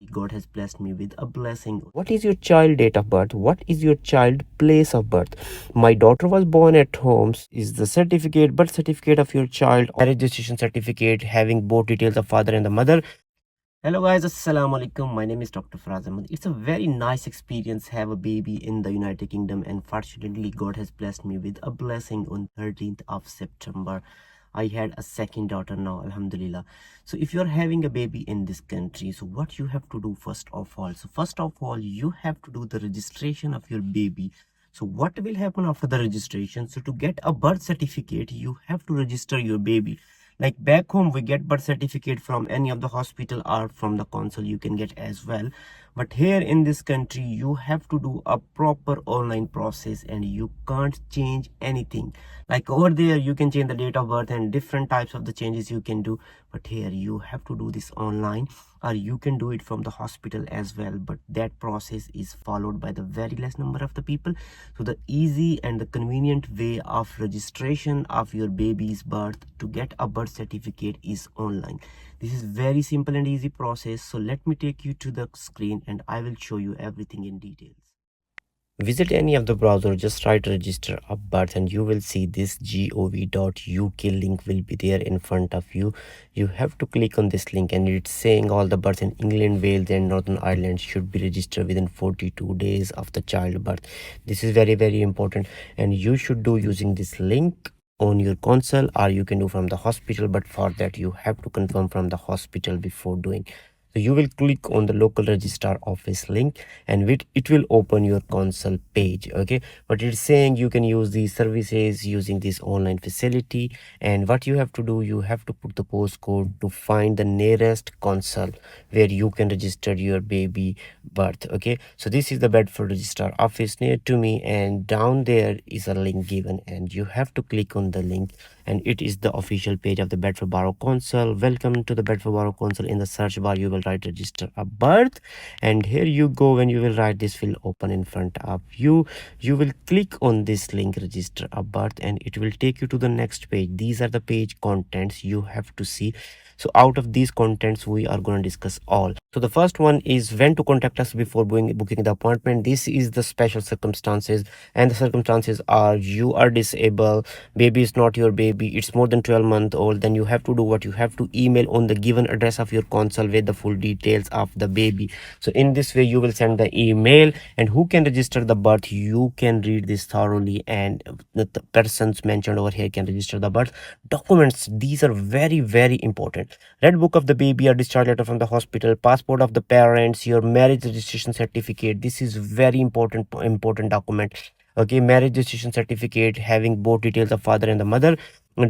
God has blessed me with a blessing. What is your child date of birth? What is your child place of birth? My daughter was born at home. Is the certificate, birth certificate of your child, or marriage registration certificate having both details of father and the mother? Hello guys, assalamu alaikum. My name is Dr. Faraz Ahmed. It's a very nice experience have a baby in the United Kingdom, and fortunately God has blessed me with a blessing on 13th of September. I had a second daughter now, alhamdulillah. So if you're having a baby in this country, so what you have to do first of all? So first of all, you have to do the registration of your baby. So what will happen after the registration? So to get a birth certificate, you have to register your baby. Like back home, we get birth certificate from any of the hospital or from the consul, you can get as well. But here in this country, you have to do a proper online process and you can't change anything. Like over there, you can change the date of birth and different types of the changes you can do. But here you have to do this online, or you can do it from the hospital as well. But that process is followed by the very less number of the people. So the easy and the convenient way of registration of your baby's birth to get a birth certificate is online. This is very simple and easy process. So let me take you to the screen and I will show you everything in details. Visit any of the browser, just write register a birth and you will see this gov.uk link will be there in front of you. You have to click on this link and it's saying all the births in England, Wales and Northern Ireland should be registered within 42 days of the childbirth. This is very important and you should do using this link on your console, or you can do from the hospital, but for that you have to confirm from the hospital before doing. So you will click on the local registrar office link and it will open your console page. Okay, but it's saying you can use these services using this online facility, and what you have to do, you have to put the postcode to find the nearest console where you can register your baby birth. Okay, so this is the Bedford registrar office near to me, and down there is a link given and you have to click on the link and it is the official page of the Bedford Borough Council. Welcome to the Bedford Borough Council. In the search bar you will write register a birth and here you go. When you will write, this will open in front of you. You will click on this link register a birth and it will take you to the next page. These are the page contents you have to see. So out of these contents we are going to discuss all. So the first one is when to contact us before booking the appointment. This is the special circumstances, and the circumstances are you are disabled, baby is not your baby, it's more than 12 months old, then you have to do what? You have to email on the given address of your consul with the full details of the baby. So in this way you will send the email, and who can register the birth, you can read this thoroughly, and the persons mentioned over here can register the birth. Documents, these are very important. Red book of the baby or discharge letter from the hospital, passport of the parents, your marriage registration certificate. This is very important document. Okay, marriage registration certificate having both details of father and the mother,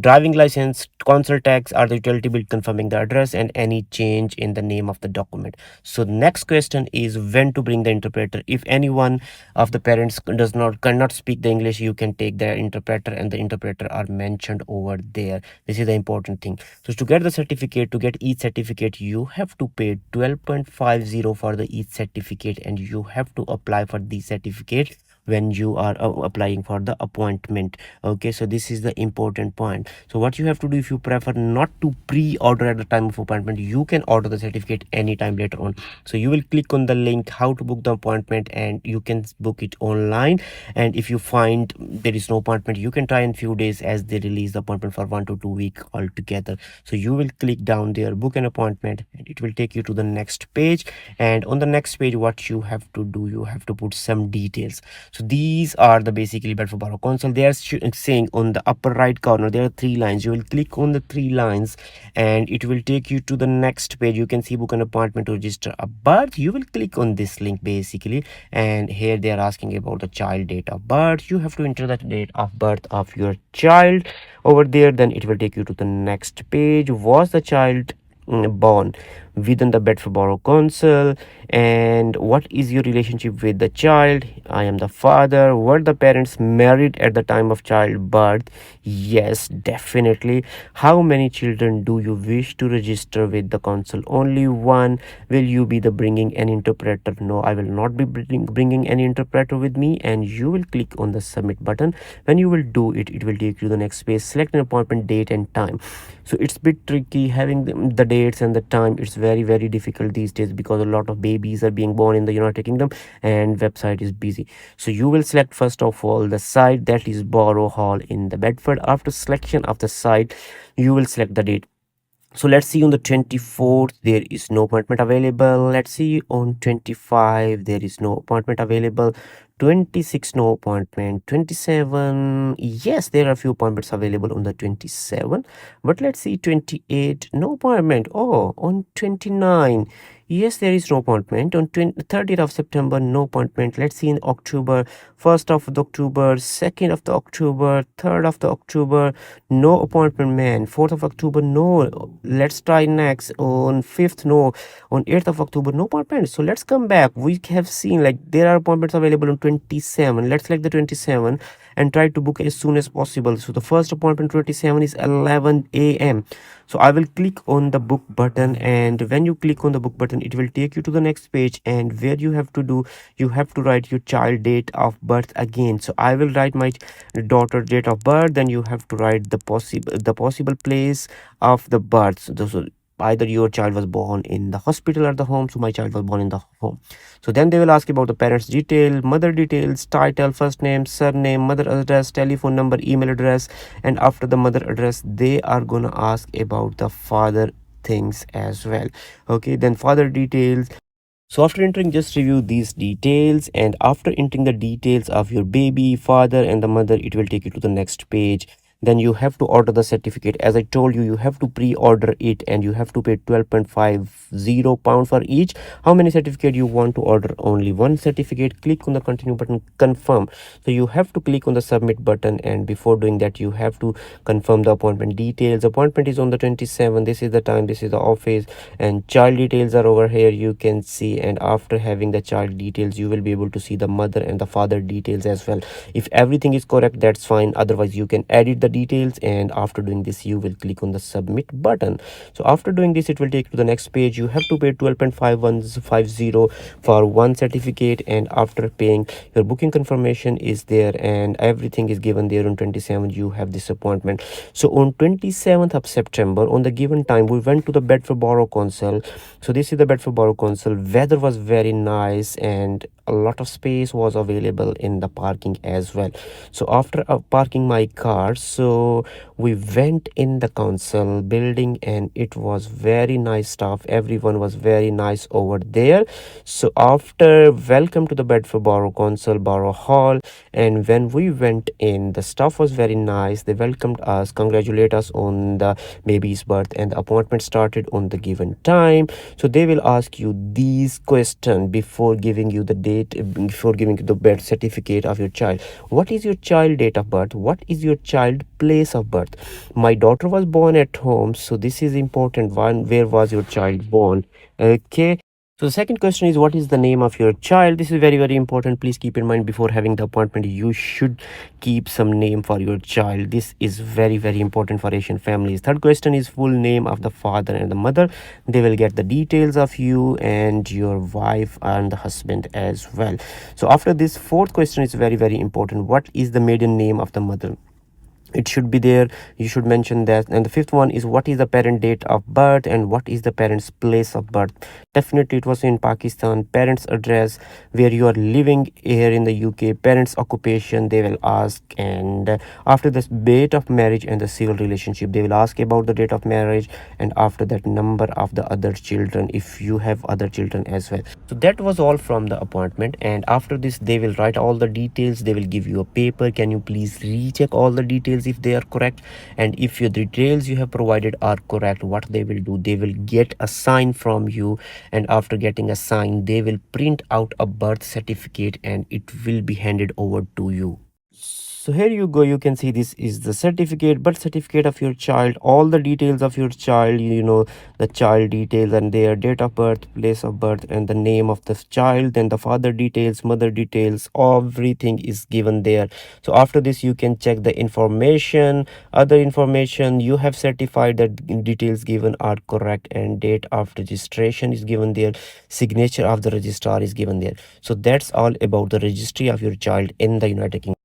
driving license, council tax or the utility bill confirming the address, and any change in the name of the document. So next question is when to bring the interpreter. If anyone of the parents cannot speak the English, you can take the interpreter, and the interpreter are mentioned over there. This is the important thing. So to get the certificate, to get each certificate, you have to pay 12.50 for the each certificate, and you have to apply for the certificate when you are applying for the appointment. Okay, so this is the important point. So what you have to do, if you prefer not to pre-order at the time of appointment, you can order the certificate anytime later on. So you will click on the link how to book the appointment and you can book it online. And if you find there is no appointment, you can try in few days, as they release the appointment for 1 to 2 weeks altogether. So you will click down there, book an appointment, and it will take you to the next page. And on the next page, what you have to do, you have to put some details. So these are the basically Bedford Borough Council. They are saying on the upper right corner there are 3 lines. You will click on the 3 lines and it will take you to the next page. You can see book an appointment to register a birth. You will click on this link basically, and here they are asking about the child date of birth. You have to enter the date of birth of your child over there. Then it will take you to the next page. Was the child born within the Bedford Borough Council, and what is your relationship with the child? I am the father. Were the parents married at the time of childbirth? Yes, definitely. How many children do you wish to register with the council? Only one. Will you be the bringing an interpreter? No, I will not be bringing any interpreter with me. And you will click on the submit button. When you will do it, it will take you to the next page. Select an appointment date and time. So it's a bit tricky having the dates and the time. It's very difficult these days because a lot of babies are being born in the United Kingdom and website is busy. So you will select first of all the site, that is Borough Hall in the Bedford. After selection of the site, you will select the date. So let's see, on the 24th there is no appointment available. Let's see, on 25 there is no appointment available. 26 no appointment. 27, yes, there are few appointments available on the 27, but let's see, 28 no appointment. Oh, on 29, yes, there is no appointment. On 30th of September, no appointment. Let's see, in October, 1st of the October, 2nd of the October, 3rd of the October, no appointment, man. 4th of October, no. Let's try next. On 5th, no. On 8th of October, no appointment. So let's come back. We have seen like there are appointments available on 27. Let's select the 27 and try to book as soon as possible. So the first appointment 27 is 11 a.m. So I will click on the book button, and when you click on the book button, it will take you to the next page, and where you have to do, you have to write your child date of birth again. So I will write my daughter date of birth, then you have to write the possible place of the birth. So either your child was born in the hospital or the home. So my child was born in the home. So then they will ask about the parents detail, mother details, title, first name, surname, mother address, telephone number, email address, and after the mother address they are gonna ask about the father things as well. Okay, then father details. So after entering, just review these details, and after entering the details of your baby, father and the mother, it will take you to the next page. Then you have to order the certificate. As I told you, you have to pre-order it, and you have to pay 12.50 pound for each. How many certificate you want to order? Only one certificate. Click on the continue button, confirm. So you have to click on the submit button, and before doing that you have to confirm the appointment details. Appointment is on the 27th. This is the time, this is the office, and child details are over here, you can see. And after having the child details, you will be able to see the mother and the father details as well. If everything is correct, that's fine. Otherwise you can edit the details, and after doing this you will click on the submit button. So after doing this, it will take you to the next page. You have to pay 12.5150 for one certificate, and after paying, your booking confirmation is there and everything is given there. On 27th you have this appointment. So on 27th of September, on the given time, we went to the Bedford Borough Council. So this is the Bedford Borough Council. Weather was very nice and a lot of space was available in the parking as well. So after parking my car, so we went in the council building, and it was very nice stuff. Everyone was very nice over there. So after, welcome to the Bedford Borough Council Borough Hall, and when we went in, the staff was very nice. They welcomed us, congratulate us on the baby's birth, and the appointment started on the given time. So they will ask you these questions before giving you the date, before giving you the birth certificate of your child. What is your child date of birth? What is your child place of birth? My daughter was born at home. So this is important one. Where was your child born? Okay. So the second question is, what is the name of your child? This is very important. Please keep in mind, before having the appointment, you should keep some name for your child. This is very important for Asian families. Third question is full name of the father and the mother. They will get the details of you and your wife and the husband as well. So after this, fourth question is very important. What is the maiden name of the mother? It should be there, you should mention that. And the fifth one is, what is the parent date of birth and what is the parent's place of birth? Definitely it was in Pakistan. Parents address, where you are living here in the UK. Parents occupation they will ask, and after this, date of marriage and the civil relationship, they will ask about the date of marriage, and after that, number of the other children if you have other children as well. So that was all from the appointment, and after this they will write all the details. They will give you a paper. Can you please recheck all the details if they are correct, and if your details you have provided are correct, what they will do, they will get a sign from you, and after getting a sign, they will print out a birth certificate and it will be handed over to you. So here you go, you can see this is the certificate, birth certificate of your child, all the details of your child, the child details and their date of birth, place of birth, and the name of the child, then the father details, mother details, everything is given there. So after this, you can check the information, other information. You have certified that details given are correct, and date of registration is given there, signature of the registrar is given there. So that's all about the registry of your child in the United Kingdom.